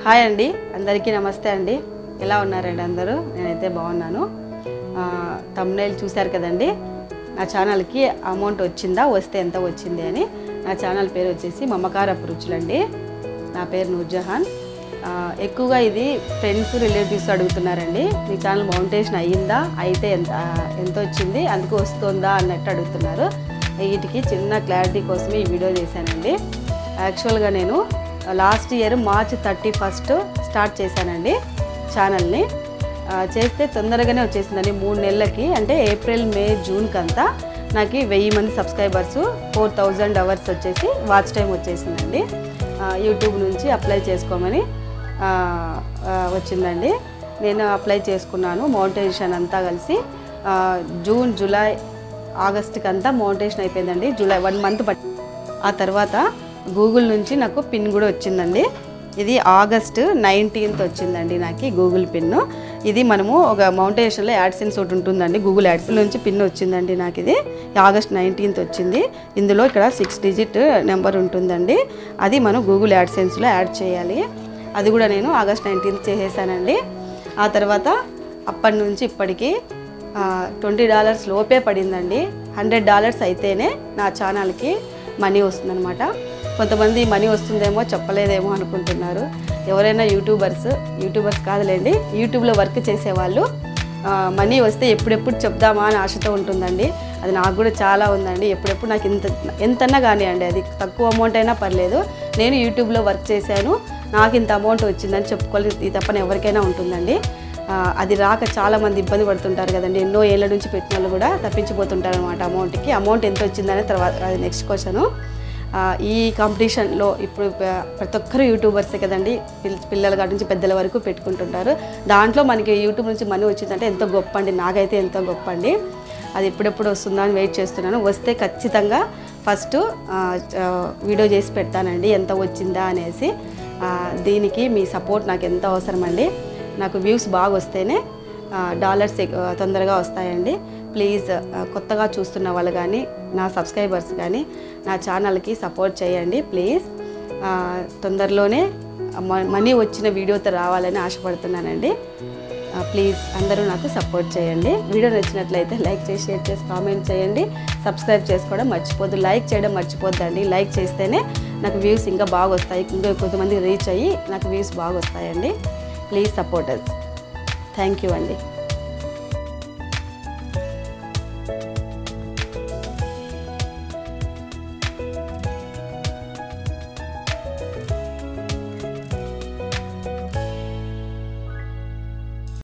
Hi అండి, అందరికీ నమస్తే అండి. ఎలా ఉన్నారండి అందరూ? నేనైతే బాగున్నాను. థంబ్నెయిల్ చూశారు కదండి. నా ఛానల్కి అమౌంట్ వచ్చిందా, వస్తే ఎంత వచ్చింది అని. నా ఛానల్ పేరు వచ్చేసి మమకారపు రుచులండి. నా పేరు నూర్జహాన్. ఎక్కువగా ఇది ఫ్రెండ్స్ రిలేటివ్స్ అడుగుతున్నారండి, మీ ఛానల్ మౌంటేషన్ అయ్యిందా, అయితే ఎంత వచ్చింది, అందుకు వస్తుందా అన్నట్టు అడుగుతున్నారు. వీటికి చిన్న క్లారిటీ కోసమే ఈ వీడియో చేశానండి. యాక్చువల్గా నేను లాస్ట్ ఇయర్ మార్చ్ 31 స్టార్ట్ చేశానండి ఛానల్ని. చేస్తే తొందరగానే వచ్చేసిందండి. 3 నెలలకి, అంటే ఏప్రిల్ మే జూన్ కంతా నాకు 1000 మంది సబ్స్క్రైబర్స్, 4000 అవర్స్ వచ్చేసి వాచ్ టైం వచ్చేసిందండి. యూట్యూబ్ నుంచి అప్లై చేసుకోమని వచ్చిందండి. నేను అప్లై చేసుకున్నాను. మౌంటేషన్ అంతా కలిసి జూన్ జూలై ఆగస్టుకి అంతా మౌంటేషన్ అయిపోయిందండి. జూలై 1 మంత్ పట్టి. ఆ తర్వాత గూగుల్ నుంచి నాకు పిన్ కూడా వచ్చిందండి. ఇది ఆగస్ట్ 19th వచ్చిందండి నాకు గూగుల్ పిన్. ఇది మనము ఒక మౌంటేషన్లో యాడ్సెన్స్ ఒకటి ఉంటుందండి, గూగుల్ యాడ్స్ నుంచి పిన్ వచ్చిందండి నాకు. ఇది ఆగస్ట్ 19th వచ్చింది. ఇందులో ఇక్కడ 6 డిజిట్ నెంబర్ ఉంటుందండి. అది మనం గూగుల్ యాడ్సెన్స్లో యాడ్ చేయాలి. అది కూడా నేను ఆగస్ట్ 19th చేసేసానండి. ఆ తర్వాత అప్పటి నుంచి ఇప్పటికీ $20 లోపే పడిందండి. $100 అయితేనే నా ఛానల్కి మనీ వస్తుందన్నమాట. కొంతమంది మనీ వస్తుందేమో చెప్పలేదేమో అనుకుంటున్నారు. ఎవరైనా యూట్యూబర్స్ కాదులేండి, యూట్యూబ్లో వర్క్ చేసేవాళ్ళు మనీ వస్తే ఎప్పుడెప్పుడు చెప్దామా అని ఆశతో ఉంటుందండి. అది నాకు కూడా చాలా ఉందండి. ఎప్పుడెప్పుడు నాకు ఎంతన్నా కానివ్వండి, అది తక్కువ అమౌంట్ అయినా పర్లేదు, నేను యూట్యూబ్లో వర్క్ చేశాను, నాకు ఇంత అమౌంట్ వచ్చిందని చెప్పుకోవాలి తప్పని ఎవరికైనా ఉంటుందండి. అది రాక చాలామంది ఇబ్బంది పడుతుంటారు కదండి. ఎన్నో ఏళ్ళ నుంచి పెట్టిన వాళ్ళు కూడా తప్పించిపోతుంటారు అనమాట. అమౌంట్ ఎంత వచ్చిందనే తర్వాత అది నెక్స్ట్ క్వశ్చను. ఈ కాంపిటీషన్లో ఇప్పుడు ప్రతి ఒక్కరు యూట్యూబర్సే కదండి. పిల్లల కాడి నుంచి పెద్దల వరకు పెట్టుకుంటుంటారు. దాంట్లో మనకి యూట్యూబ్ నుంచి మనీ వచ్చిందంటే ఎంతో గొప్ప అండి. నాకైతే ఎంతో గొప్ప అండి. అది ఎప్పుడెప్పుడు వస్తుందా అని వెయిట్ చేస్తున్నాను. వస్తే ఖచ్చితంగా ఫస్ట్ వీడియో చేసి పెడతానండి ఎంత వచ్చిందా అనేసి. దీనికి మీ సపోర్ట్ నాకు ఎంతో అవసరం అండి. నాకు వ్యూస్ బాగా వస్తేనే డాలర్స్ తొందరగా వస్తాయండి. ప్లీజ్ కొత్తగా చూస్తున్న వాళ్ళు కానీ, నా సబ్స్క్రైబర్స్ కానీ నా ఛానల్కి సపోర్ట్ చేయండి ప్లీజ్. తొందరలోనే మనీ వచ్చిన వీడియోతో రావాలని ఆశపడుతున్నానండి. ప్లీజ్ అందరూ నాకు సపోర్ట్ చేయండి. వీడియో నచ్చినట్లయితే లైక్ చేసి, షేర్ చేసి, కామెంట్ చేయండి. సబ్స్క్రైబ్ చేసుకోవడం మర్చిపోద్దు, లైక్ చేయడం మర్చిపోద్దండి. లైక్ చేస్తేనే నాకు వ్యూస్ ఇంకా బాగా వస్తాయి, ఇంకా కొంతమందికి రీచ్ అయ్యి నాకు వ్యూస్ బాగా వస్తాయండి. Please support us. Thank you అండి.